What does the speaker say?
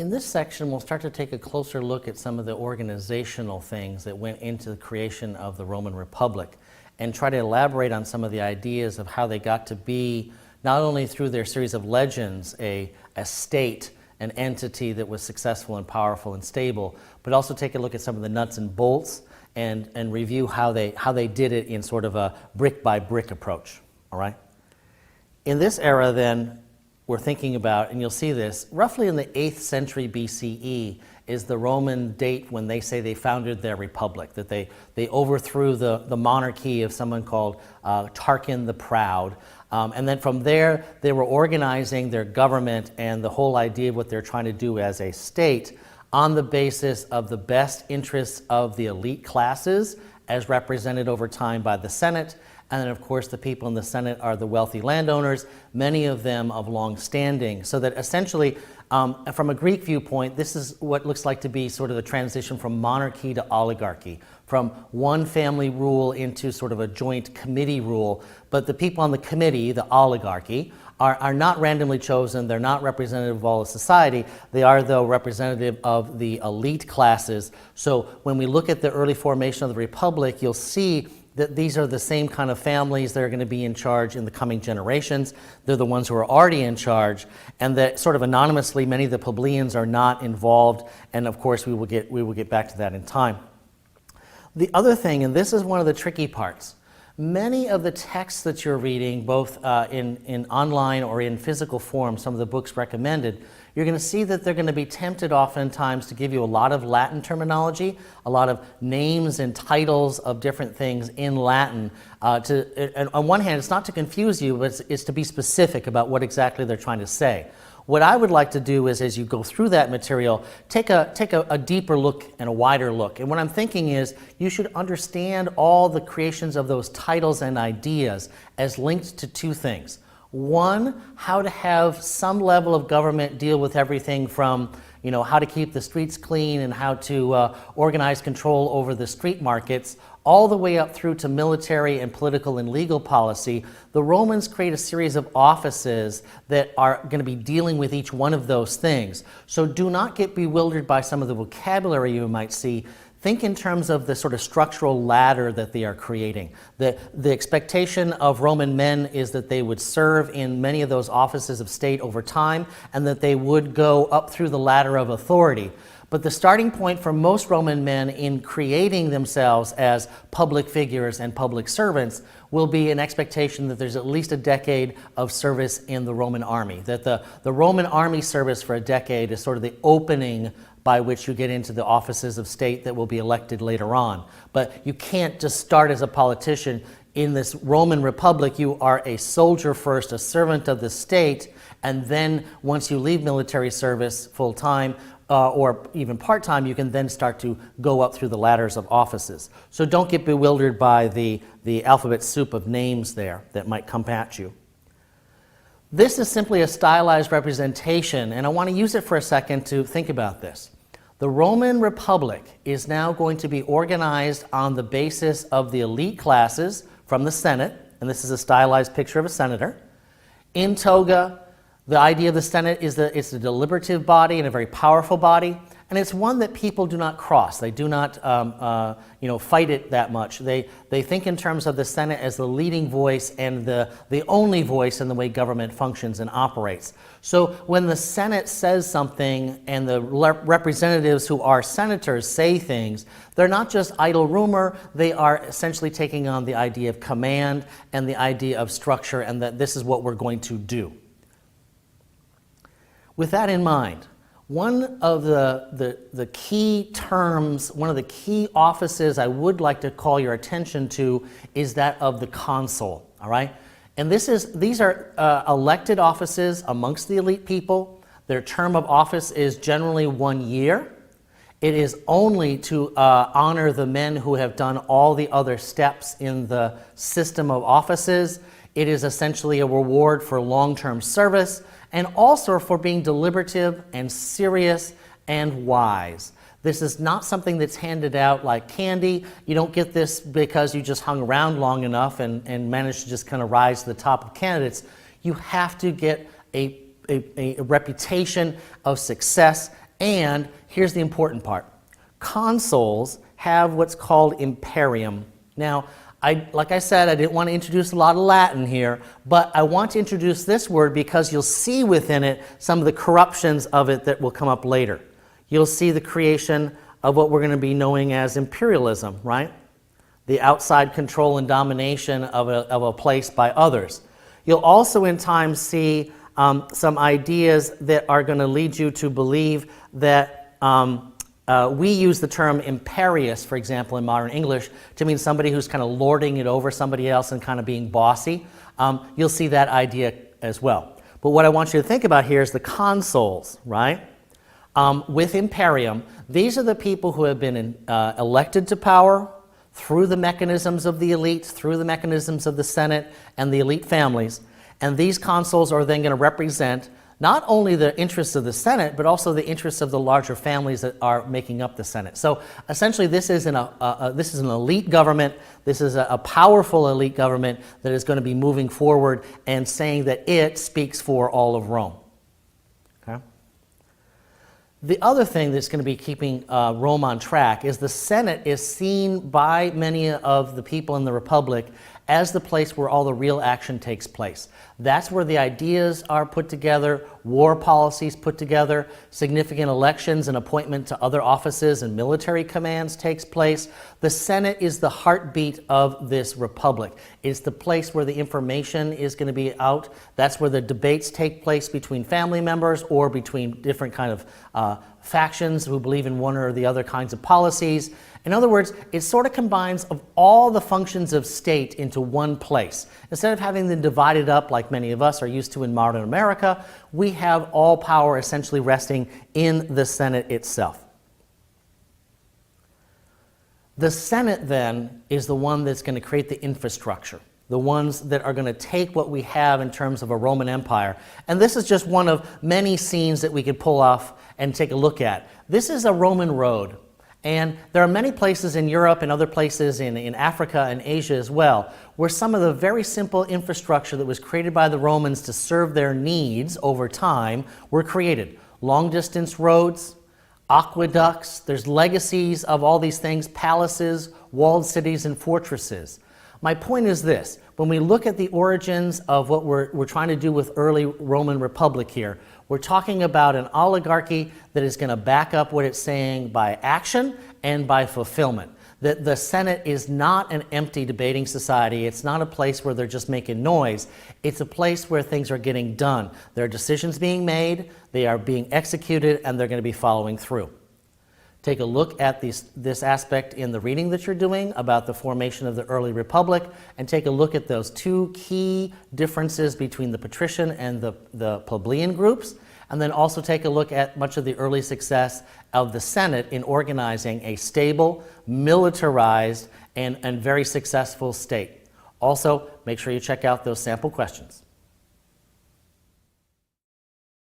In this section, we'll start to take a closer look at some of the organizational things that went into the creation of the Roman Republic and try to elaborate on some of the ideas of how they got to be, not only through their series of legends, a state, an entity that was successful and powerful and stable, but also take a look at some of the nuts and bolts and review how they did it in sort of a brick-by-brick approach, all right? In this era, then, we're thinking about, and you'll see this, roughly in the 8th century BCE is the Roman date when they say they founded their republic, that they overthrew the monarchy of someone called Tarquin the Proud. And then from there, they were organizing their government and the whole idea of what they're trying to do as a state on the basis of the best interests of the elite classes as represented over time by the Senate. And then, of course, the people in the Senate are the wealthy landowners, many of them of long standing. So that essentially, from a Greek viewpoint, this is what looks like to be sort of the transition from monarchy to oligarchy, from one family rule into sort of a joint committee rule. But the people on the committee, the oligarchy, are not randomly chosen. They're not representative of all of society. They are, though, representative of the elite classes. So when we look at the early formation of the Republic, you'll see that these are the same kind of families that are going to be in charge in the coming generations. They're the ones who are already in charge, and that sort of anonymously, many of the plebeians are not involved, and of course we will get back to that in time. The other thing, and this is one of the tricky parts, many of the texts that you're reading, both in online or in physical form, some of the books recommended, you're going to see that they're going to be tempted oftentimes to give you a lot of Latin terminology, a lot of names and titles of different things in Latin. And on one hand, it's not to confuse you, but it's to be specific about what exactly they're trying to say. What I would like to do is, as you go through that material, take a deeper look and a wider look. And what I'm thinking is, you should understand all the creations of those titles and ideas as linked to two things. One, how to have some level of government deal with everything from, how to keep the streets clean and how to organize control over the street markets, all the way up through to military and political and legal policy. The Romans create a series of offices that are going to be dealing with each one of those things. So do not get bewildered by some of the vocabulary you might see. Think in terms of the sort of structural ladder that they are creating. The expectation of Roman men is that they would serve in many of those offices of state over time, and that they would go up through the ladder of authority. But the starting point for most Roman men in creating themselves as public figures and public servants will be an expectation that there's at least a decade of service in the Roman army, that the Roman army service for a decade is sort of the opening by which you get into the offices of state that will be elected later on. But you can't just start as a politician. In this Roman Republic, you are a soldier first, a servant of the state, and then once you leave military service full-time, or even part-time, you can then start to go up through the ladders of offices. So don't get bewildered by the alphabet soup of names there that might come at you. This is simply a stylized representation, and I want to use it for a second to think about this. The Roman Republic is now going to be organized on the basis of the elite classes from the Senate, and this is a stylized picture of a senator, in toga. The idea of the Senate is that it's a deliberative body and a very powerful body, and it's one that people do not cross. They do not fight it that much. They think in terms of the Senate as the leading voice and the only voice in the way government functions and operates. So when the Senate says something and the representatives who are senators say things, they're not just idle rumor. They are essentially taking on the idea of command and the idea of structure, and that this is what we're going to do. With that in mind, one of the key terms, one of the key offices I would like to call your attention to is that of the consul, all right? And these are elected offices amongst the elite people. Their term of office is generally 1 year. It is only to honor the men who have done all the other steps in the system of offices. It is essentially a reward for long-term service, and also for being deliberative and serious and wise. This is not something that's handed out like candy. You don't get this because you just hung around long enough and managed to just kind of rise to the top of candidates. You have to get a reputation of success And here's the important part. Consuls have what's called imperium. Now, like I said, I didn't want to introduce a lot of Latin here, but I want to introduce this word because you'll see within it some of the corruptions of it that will come up later. You'll see the creation of what we're going to be knowing as imperialism, right? The outside control and domination of a place by others. You'll also in time see some ideas that are going to lead you to believe that we use the term imperious, for example, in modern English to mean somebody who's kind of lording it over somebody else and kind of being bossy. You'll see that idea as well. But what I want you to think about here is the consuls, right? With imperium, these are the people who have been elected to power through the mechanisms of the elite, through the mechanisms of the Senate and the elite families. And these consuls are then going to represent not only the interests of the Senate, but also the interests of the larger families that are making up the Senate. So essentially this is an elite government. This is a powerful elite government that is going to be moving forward and saying that it speaks for all of Rome. Okay? The other thing that's going to be keeping Rome on track is the Senate is seen by many of the people in the Republic as the place where all the real action takes place. That's where the ideas are put together, war policies put together, significant elections and appointment to other offices and military commands takes place. The Senate is the heartbeat of this republic. It's the place where the information is going to be out. That's where the debates take place between family members or between different kind of factions who believe in one or the other kinds of policies. In other words, it sort of combines of all the functions of state into one place. Instead of having them divided up like many of us are used to in modern America, we have all power essentially resting in the Senate itself. The Senate then is the one that's going to create the infrastructure, the ones that are going to take what we have in terms of a Roman Empire. And this is just one of many scenes that we could pull off and take a look at. This is a Roman road. And there are many places in Europe and other places in Africa and Asia as well, where some of the very simple infrastructure that was created by the Romans to serve their needs over time were created. Long-distance roads, aqueducts, there's legacies of all these things, palaces, walled cities, and fortresses. My point is this: when we look at the origins of what we're trying to do with early Roman Republic here, we're talking about an oligarchy that is going to back up what it's saying by action and by fulfillment. That the Senate is not an empty debating society. It's not a place where they're just making noise. It's a place where things are getting done. There are decisions being made, they are being executed, and they're going to be following through. Take a look at this aspect in the reading that you're doing about the formation of the early republic, and take a look at those two key differences between the patrician and the plebeian groups, and then also take a look at much of the early success of the Senate in organizing a stable, militarized, and very successful state. Also, make sure you check out those sample questions.